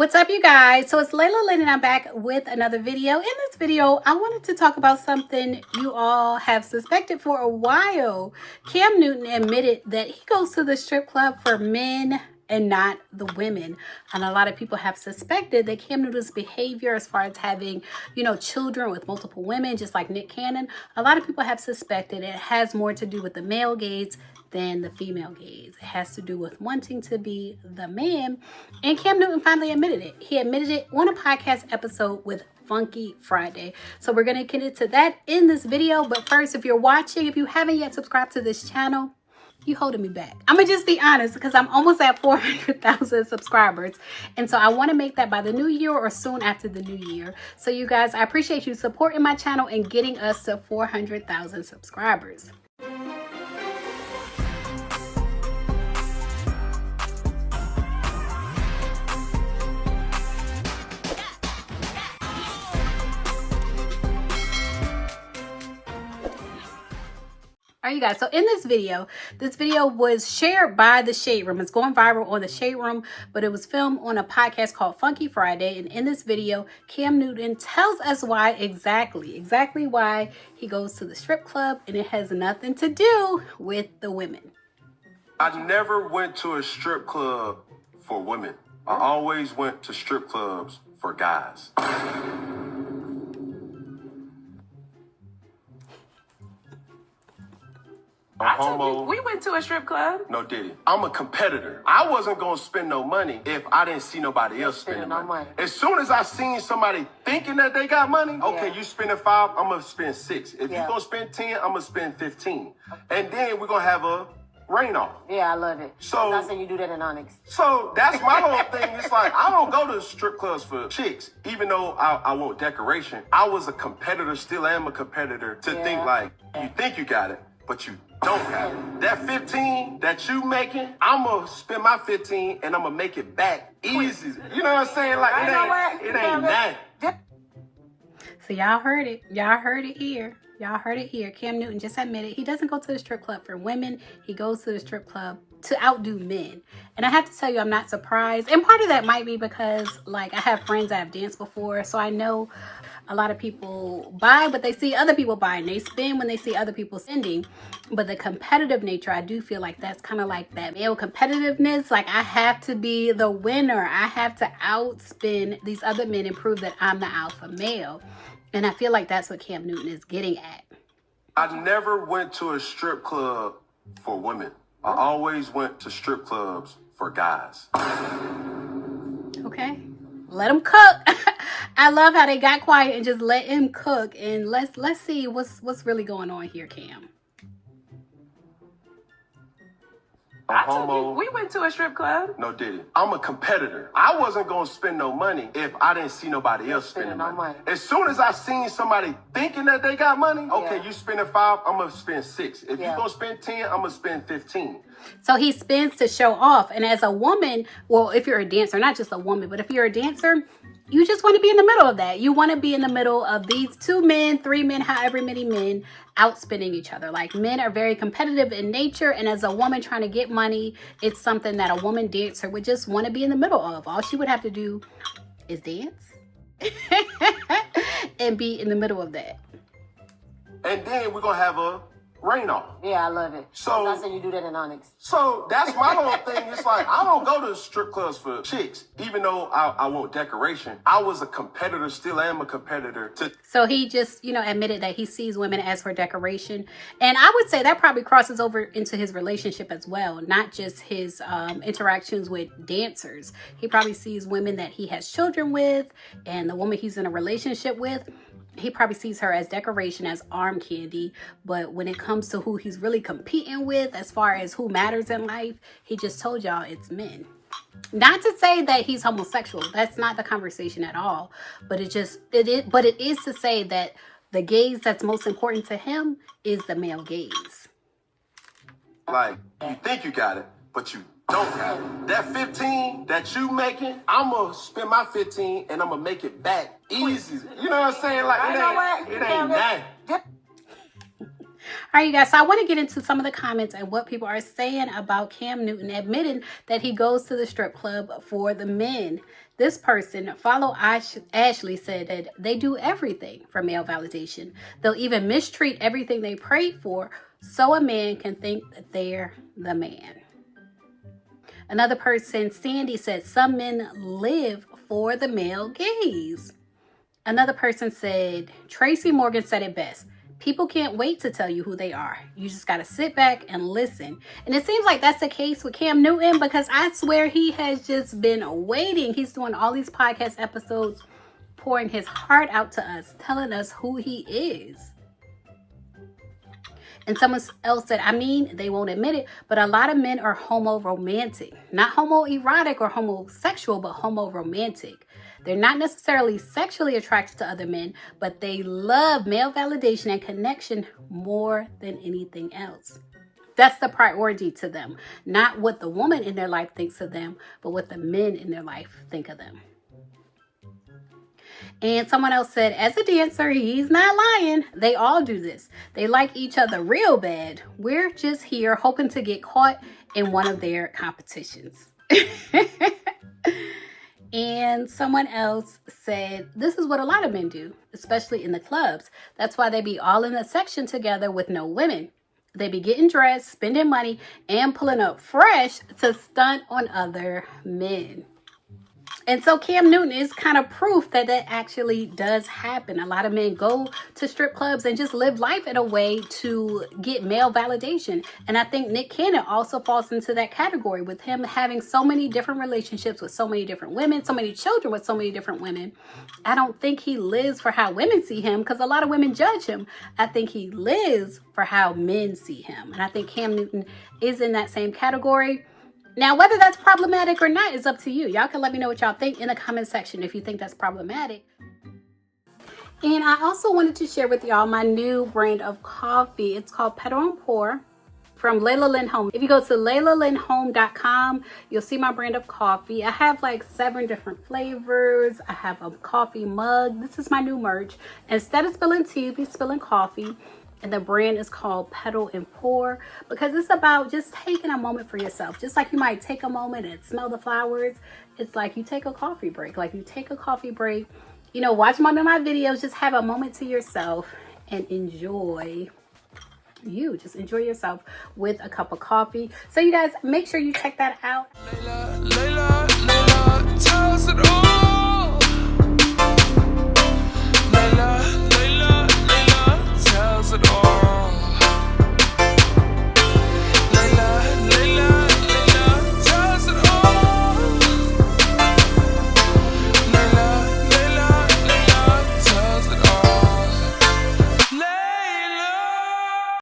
What's up, you guys? So it's Layla Lynn and I'm back with another video. In this video, I wanted to talk about something you all have suspected for a while. Cam Newton admitted that he goes to the strip club for men and not the women. And a lot of people have suspected that Cam Newton's behavior as far as having, children with multiple women, just like Nick Cannon, a lot of people have suspected it has more to do with the male gaze than the female gaze. It has to do with wanting to be the man. And Cam Newton finally admitted it. He admitted it on a podcast episode with Funky Friday. So we're going to get into that in this video. But first, if you're watching, if you haven't yet subscribed to this channel, you holding me back. I'm gonna just be honest because I'm almost at 400,000 subscribers. And so I want to make that by the new year or soon after the new year. So you guys, I appreciate you supporting my channel and getting us to 400,000 subscribers. All right, you guys, so in this video was shared by The Shade Room. It's going viral on The Shade Room, but it was filmed on a podcast called Funky Friday. And in this video, Cam Newton tells us why exactly why he goes to the strip club, and it has nothing to do with the women. I never went to a strip club for women. I always went to strip clubs for guys. We went to a strip club. No diddy. I'm a competitor. I wasn't gonna spend no money if I didn't see nobody else spending money. As soon as I seen somebody thinking that they got money, okay, you spending 5, I'm gonna spend 6. If you gonna spend 10, I'm gonna spend 15. And then we're gonna have a rain off. Yeah, I love it. So I'm not saying you do that in Onyx. So that's my whole thing. It's like I don't go to strip clubs for chicks, even though I want decoration. I was a competitor, still am a competitor, to think like you think you got it, but you don't have it. That 15 that you making, I'm gonna spend my 15 and I'm gonna make it back easy. You know what I'm saying? Like it ain't that. So y'all heard it. Y'all heard it here. Y'all heard it here. Cam Newton just admitted he doesn't go to the strip club for women. He goes to the strip club to outdo men. And I have to tell you, I'm not surprised. And part of that might be because, like, I have friends that have danced before. So I know a lot of people buy what they see other people buy. And they spend when they see other people spending. But the competitive nature, I do feel like that's kind of like that male competitiveness. Like, I have to be the winner. I have to outspend these other men and prove that I'm the alpha male. And I feel like that's what Cam Newton is getting at. I never went to a strip club for women. I always went to strip clubs for guys. Okay, let him cook. I love how they got quiet and just let him cook. And let's see what's really going on here, Cam. We went to a strip club. No diddy. I'm a competitor. I wasn't gonna spend no money if I didn't see nobody else spending money. As soon as I seen somebody thinking that they got money, okay, you spending 5, I'm gonna spend 6. If you gonna spend 10, I'm gonna spend 15. So he spends to show off. And as a woman, well, if you're a dancer, not just a woman, but if you're a dancer, you just want to be in the middle of that. You want to be in the middle of these 2 men, 3 men, however many men outspending each other. Like, men are very competitive in nature. And as a woman trying to get money, it's something that a woman dancer would just want to be in the middle of. All she would have to do is dance and be in the middle of that. And then we're going to have a rain off. Yeah, I love it. So I'm not saying you do that in Onyx. So that's my whole thing. It's like I don't go to strip clubs for chicks, even though I want decoration. I was a competitor, still am a competitor. So he just, admitted that he sees women as for decoration. And I would say that probably crosses over into his relationship as well, not just his interactions with dancers. He probably sees women that he has children with, and the woman he's in a relationship with, he probably sees her as decoration, as arm candy. But when it comes to who he's really competing with, as far as who matters in life, he just told y'all it's men. Not to say that he's homosexual. That's not the conversation at all. But it is to say that the gaze that's most important to him is the male gaze. Like, you think you got it, but you don't have it. That 15 that you making, I'm going to spend my 15 and I'm going to make it back easy. You know what I'm saying? Like, it ain't that. right, you guys, so I want to get into some of the comments and what people are saying about Cam Newton admitting that he goes to the strip club for the men. This person, Follow Ashley, said that they do everything for male validation. They'll even mistreat everything they prayed for so a man can think that they're the man. Another person, Sandy, said some men live for the male gaze. Another person said, Tracy Morgan said it best. People can't wait to tell you who they are. You just got to sit back and listen. And it seems like that's the case with Cam Newton, because I swear he has just been waiting. He's doing all these podcast episodes, pouring his heart out to us, telling us who he is. And someone else said, I mean, they won't admit it, but a lot of men are homo-romantic. Not homoerotic or homosexual, but homo-romantic. They're not necessarily sexually attracted to other men, but they love male validation and connection more than anything else. That's the priority to them. Not what the woman in their life thinks of them, but what the men in their life think of them. And someone else said, as a dancer, he's not lying. They all do this. They like each other real bad. We're just here hoping to get caught in one of their competitions. And someone else said, this is what a lot of men do, especially in the clubs. That's why they be all in a section together with no women. They be getting dressed, spending money, and pulling up fresh to stunt on other men. And so Cam Newton is kind of proof that that actually does happen. A lot of men go to strip clubs and just live life in a way to get male validation. And I think Nick Cannon also falls into that category, with him having so many different relationships with so many different women, so many children with so many different women. I don't think he lives for how women see him, because a lot of women judge him. I think he lives for how men see him. And I think Cam Newton is in that same category. Now, whether that's problematic or not is up to you. Y'all can let me know what y'all think in the comment section if you think that's problematic. And I also wanted to share with y'all my new brand of coffee. It's called Pedal and Pour from Layla Lynn Home. If you go to laylalynnhome.com, you'll see my brand of coffee. I have like 7 different flavors. I have a coffee mug. This is my new merch. Instead of spilling tea, you'll be spilling coffee. And the brand is called Pedal and Pour, because it's about just taking a moment for yourself. Just like you might take a moment and smell the flowers, it's like you take a coffee break. Like you take a coffee break, you know, watch one of my videos, just have a moment to yourself and enjoy just enjoy yourself with a cup of coffee. So you guys, make sure you check that out. Layla, tells it all.